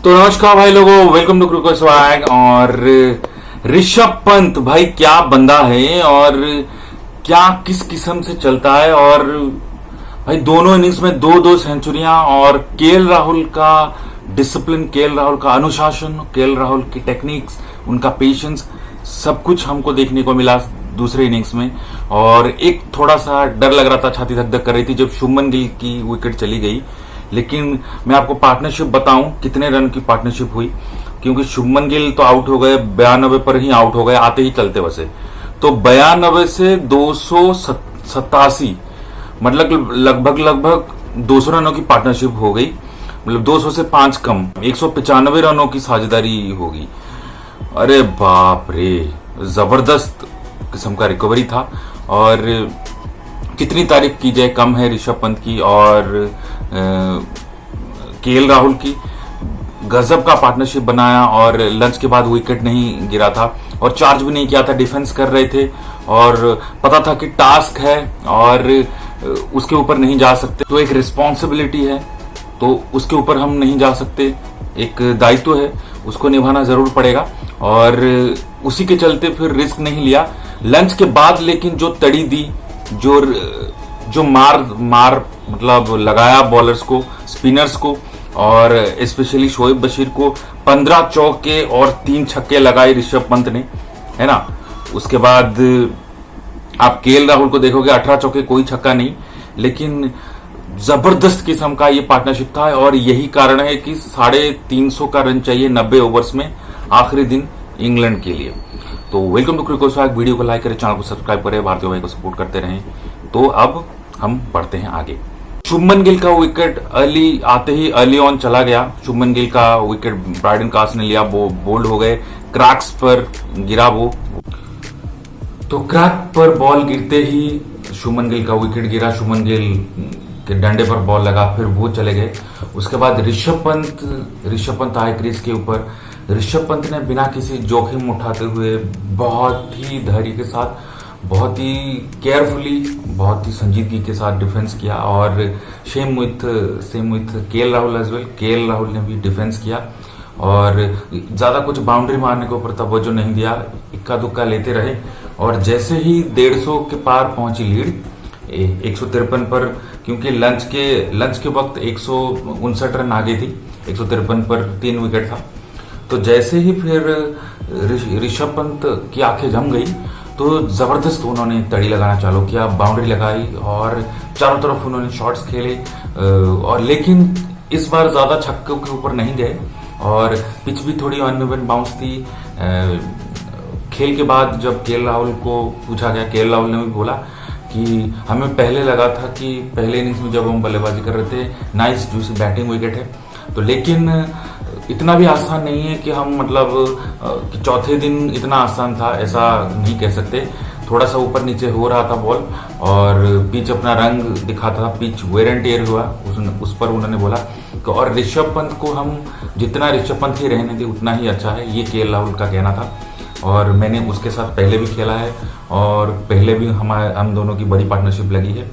तो नमस्कार भाई लोगों, वेलकम टू क्रिकेट स्वैग। और ऋषभ पंत भाई क्या बंदा है और क्या किस किस्म से चलता है। और भाई दोनों इनिंग्स में दो दो सेंचुरियां और केएल राहुल का डिसिप्लिन, केएल राहुल का अनुशासन, केएल राहुल की टेक्निक्स, उनका पेशेंस, सब कुछ हमको देखने को मिला दूसरे इनिंग्स में। और एक थोड़ा सा डर लग रहा था, छाती धक धक कर रही थी जब शुभमन गिल की विकेट चली गई। लेकिन मैं आपको पार्टनरशिप बताऊं कितने रन की पार्टनरशिप हुई, क्योंकि शुभमन गिल तो आउट हो गए, 92 पर ही आउट हो गए, आते ही चलते बसे। तो 92 से 287, मतलब लगभग 200 रनों की पार्टनरशिप हो गई। मतलब 200 से 5 कम 195 रनों की साझेदारी होगी। अरे बाप रे, जबरदस्त किस्म का रिकवरी था। और कितनी तारीफ की जाए कम है ऋषभ पंत की और केएल राहुल की। गजब का पार्टनरशिप बनाया और लंच के बाद विकेट नहीं गिरा था और चार्ज भी नहीं किया था, डिफेंस कर रहे थे और पता था कि टास्क है और उसके ऊपर नहीं जा सकते। तो एक रिस्पॉन्सिबिलिटी है, तो उसके ऊपर हम नहीं जा सकते, एक दायित्व है, उसको निभाना जरूर पड़ेगा। और उसी के चलते फिर रिस्क नहीं लिया लंच के बाद। लेकिन जो तड़ी दी, जो मार मतलब लगाया बॉलर्स को, स्पिनर्स को, और स्पेशली शोएब बशीर को 15 चौके और 3 छक्के लगाए ऋषभ पंत ने, है ना। उसके बाद आप केएल राहुल को देखोगे 18 चौके, कोई छक्का नहीं, लेकिन जबरदस्त किस्म का ये पार्टनरशिप था। और यही कारण है कि 350 का रन चाहिए 90 ओवर्स में आखिरी दिन इंग्लैंड के लिए। तो welcome to cricket swag. Video को लाइक करें, चैनल को सब्सक्राइब करें, भारतीय भाई को सपोर्ट करते रहें। तो अब हम बढ़ते हैं आगे। शुभमन गिल का विकेट आते ही अर्ली ऑन चला गया। शुभमन गिल का विकेट ब्राइडन कास ने लिया, वो बोल्ड हो गए, क्रैक्स पर गिरा वो। तो क्रैक पर बॉल गिरते ही शुभमन गिल का विकेट गिरा, शुभमन गिल के डंडे पर बॉल लगा, फिर वो चले गए। उसके बाद ऋषभ पंत आए क्रीज के ऊपर। ऋषभ पंत ने बिना किसी जोखिम उठाते हुए बहुत ही धैर्य के साथ, बहुत ही केयरफुली, बहुत ही संजीदगी के साथ डिफेंस किया। और same with KL Rahul as well, KL Rahul ने भी डिफेंस किया और ज्यादा कुछ बाउंड्री मारने के ऊपर तवज्जो नहीं दिया, इक्का दुक्का लेते रहे। और जैसे ही 150 के पार पहुंची लीड 153 पर, क्योंकि लंच के वक्त 159 रन आगे थी, 153 पर 3 विकेट था। तो जैसे ही फिर ऋषभ पंत की आंखें जम गई तो जबरदस्त उन्होंने तड़ी लगाना चालू किया, बाउंड्री लगाई और चारों तरफ उन्होंने शॉट्स खेले। और लेकिन इस बार ज्यादा छक्कों के ऊपर नहीं गए और पिच भी थोड़ी अनइवन बाउंस थी। खेल के बाद जब केएल राहुल को पूछा गया, केएल राहुल ने भी बोला कि हमें पहले लगा था कि पहले इनिंग्स में जब हम बल्लेबाजी कर रहे थे, नाइस जूसी बैटिंग विकेट है, तो लेकिन इतना भी आसान नहीं है कि हम मतलब कि चौथे दिन इतना आसान था, ऐसा नहीं कह सकते। थोड़ा सा ऊपर नीचे हो रहा था बॉल और पिच अपना रंग दिखाता था, पिच वेयर एंड टेयर हुआ उस पर उन्होंने बोला। और ऋषभ पंत को हम जितना ऋषभ पंत ही रहने थे उतना ही अच्छा है, ये केएल राहुल का कहना था। और मैंने उसके साथ पहले भी खेला है और पहले भी हम दोनों की बड़ी पार्टनरशिप लगी है।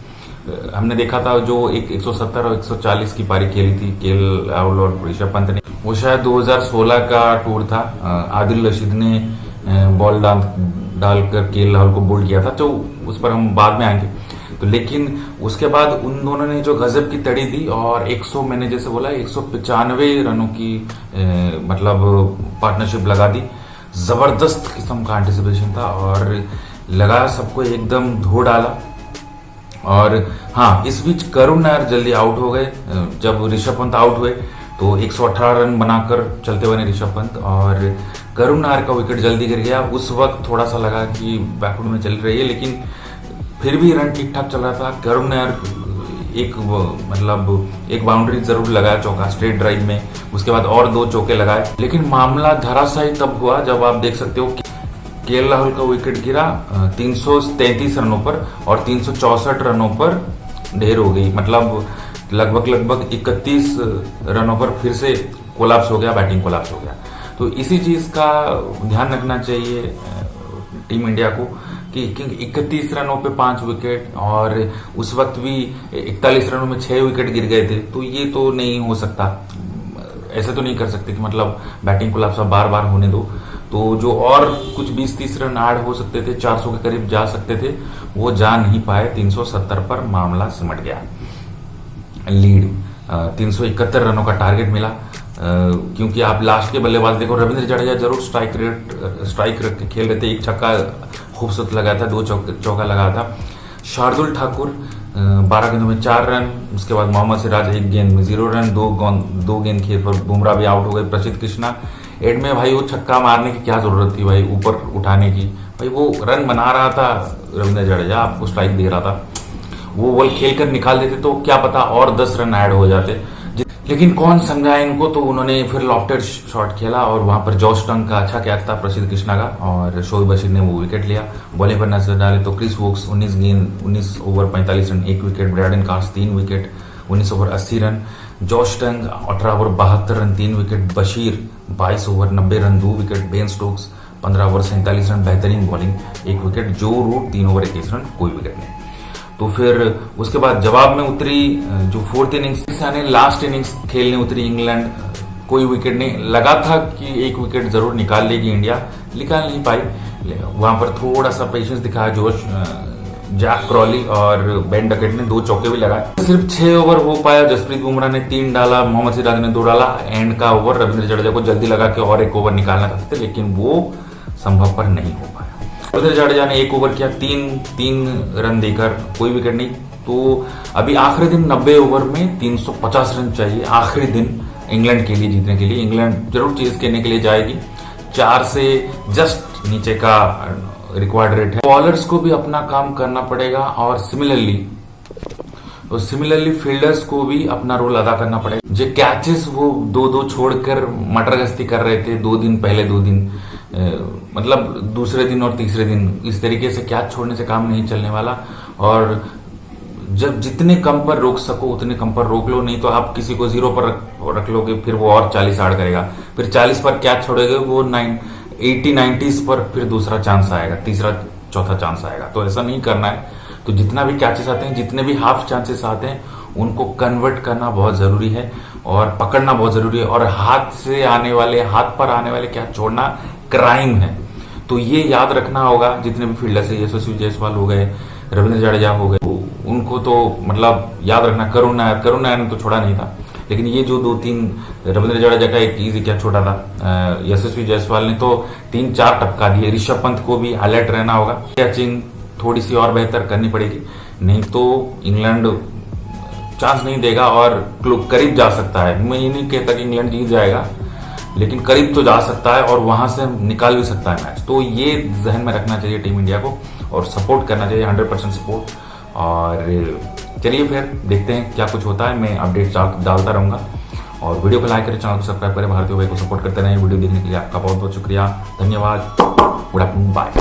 हमने देखा था जो 170 और 140 की पारी खेली थी केएल राहुल और ऋषभ पंत ने, वो शायद 2016 का टूर था। आदिल रशीद ने बॉल डालकर केएल राहुल को बोल्ड किया था, तो उस पर हम बाद में आएंगे। तो लेकिन उसके बाद उन दोनों ने जो गजब की तड़ी दी और 100, मैंने जैसे बोला 195 रनों की मतलब पार्टनरशिप लगा दी। जबरदस्त किस्म का एंटिसिपेशन था और लगा सबको एकदम धो डाला। और हाँ, इस बीच करुण नायर जल्दी आउट हो गए। जब ऋषभ पंत आउट हुए तो 118 रन बनाकर चलते बने ऋषभ पंत और करुण नायर का विकेट जल्दी गिर गया। उस वक्त थोड़ा सा लगा कि बैकवर्ड में चल रही है, लेकिन फिर भी रन ठीक ठाक चल रहा था। करुण नायर एक बाउंड्री जरूर लगाया, चौका स्ट्रेट ड्राइव में, उसके बाद और 2 चौके लगाए। लेकिन मामला धराशायी तब हुआ जब आप देख सकते हो कि केएल राहुल का विकेट गिरा 333 रनों पर और 364 रनों पर ढेर हो गई। मतलब लगभग 31 रनों पर फिर से कोलैप्स हो गया, बैटिंग कोलैप्स हो गया। तो इसी चीज का ध्यान रखना चाहिए टीम इंडिया को कि 31 रनों पे 5 विकेट और उस वक्त भी 41 रनों में 6 विकेट गिर गए थे, तो ये तो नहीं हो सकता। ऐसे तो नहीं कर सकते कि मतलब बैटिंग कोलैप्स आप बार बार होने दो। तो जो और कुछ 20-30 रन ऐड हो सकते थे, 400 के करीब जा सकते थे, वो जा नहीं पाए। 370 पर मामला सिमट गया। लीड 371 रनों का टारगेट मिला, क्योंकि आप लास्ट के बल्लेबाज देखो, रविंद्र जडेजा जरूर स्ट्राइक रख के खेल रहे थे। एक छक्का खूबसूरत लगा था, 2 चौका लगा था। शार्दुल ठाकुर 12 गेंदों में 4 रन। उसके बाद मोहम्मद सिराज 1 गेंद में 0 रन, 2 गेंद खेल पर बुमराह भी आउट हो गए। प्रसिद्ध कृष्णा एड में भाई वो छक्का मारने की क्या जरूरत थी भाई, ऊपर उठाने की। भाई वो रन बना रहा था रविंद्र जडेजा, आपको स्ट्राइक दे रहा था, वो बॉल खेल कर निकाल देते तो क्या पता और 10 रन ऐड हो जाते। लेकिन कौन समझाए इनको, तो उन्होंने फिर लॉफ्टेड शॉट खेला और वहां पर जॉश टंग का अच्छा कैच था प्रसिद्ध कृष्णा का, और शोएब बशीर ने वो विकेट लिया। बॉलिंग पर नजर डाले तो Chris Woakes 19 over 45 run 1 wicket, Brydon Carse 3 wicket 19 over 80 run, Josh Tongue 18 over 72 run 3 wicket, Bashir 22 over 90 run 2 wicket, Ben Stokes 15 over 47 run बेहतरीन bowling 1 wicket, Joe Root 3 over 21 run कोई wicket नहीं। तो फिर उसके बाद जवाब में उतरी जो 4th इनिंग्स यानी लास्ट इनिंग्स खेलने उतरी इंग्लैंड, कोई विकेट नहीं। लगा था कि 1 विकेट जरूर निकाल लेगी इंडिया, निकाल नहीं पाई। वहां पर थोड़ा सा पेशेंस दिखाया जोश जैक क्रॉली और बेन डकेट ने 2 चौके भी लगाए। सिर्फ 6 ओवर हो पाया। जसप्रीत बुमराह ने 3 डाला, मोहम्मद सिराज ने 2 डाला। एंड का ओवर रविंद्र जडेजा को जल्दी लगा के और 1 ओवर निकालना चाहते थे, लेकिन वो संभव पर नहीं हो पाया। रविंद्र जडेजा ने 1 ओवर किया, 3 रन देकर कोई विकेट नहीं। तो अभी आखिरी दिन 90 ओवर में 350 रन चाहिए। आखिरी दिन इंग्लैंड के लिए जीतने के लिए। इंग्लैंड जरूर चेज करने के लिए जाएगी। 4 से जस्ट नीचे का रिक्वायर्ड रेट है। बॉलर्स को भी अपना काम करना पड़ेगा और सिमिलरली फील्डर्स को भी अपना रोल अदा करना पड़ेगा। जो कैचेस वो 2-2 छोड़कर मटर गश्ती कर रहे थे 2 दिन पहले, 2 दिन मतलब दूसरे दिन और तीसरे दिन, इस तरीके से कैच छोड़ने से काम नहीं चलने वाला। और जब जितने कम पर रोक सको उतने कम पर रोक लो, नहीं तो आप किसी को 0 पर रख लोगे, फिर वो और 40 ऐड करेगा, फिर 40 पर कैच छोड़ेगा, वो 80-90s पर फिर दूसरा चांस आएगा, तीसरा चौथा चांस आएगा। तो ऐसा नहीं करना है। तो जितना भी कैचेस आते हैं, जितने भी हाफ चांसेस आते हैं, उनको कन्वर्ट करना बहुत जरूरी है और पकड़ना बहुत जरूरी है। और हाथ पर आने वाले कैच छोड़ना क्राइम है। तो ये याद रखना होगा जितने भी फील्डर्स है, यशस्वी जायसवाल हो गए, रविंद्र जडेजा हो गए, उनको तो मतलब याद रखना। करुण नायर ने तो छोड़ा नहीं था, लेकिन ये जो 2-3 रविंद्र जडेजा का एक इजी कैच छोड़ा था, यशस्वी जायसवाल ने तो 3-4 टपका दिए। ऋषभ पंत को भी अलर्ट रहना होगा। कैचिंग थोड़ी सी और बेहतर करनी पड़ेगी, नहीं तो इंग्लैंड चांस नहीं देगा और करीब जा सकता है। मैं ये नहीं कहता कि इंग्लैंड जीत जाएगा, लेकिन करीब तो जा सकता है और वहां से निकाल भी सकता है मैच। तो ये जहन में रखना चाहिए टीम इंडिया को और सपोर्ट करना चाहिए, 100% सपोर्ट। और चलिए फिर देखते हैं क्या कुछ होता है। मैं अपडेट डालता रहूंगा और वीडियो को लाइक करें, चैनल को सब्सक्राइब करें, भारतीय भाई को सपोर्ट करते रहें। वीडियो देखने के लिए आपका बहुत बहुत शुक्रिया, धन्यवाद, गुड आफ्टरनून, बाय।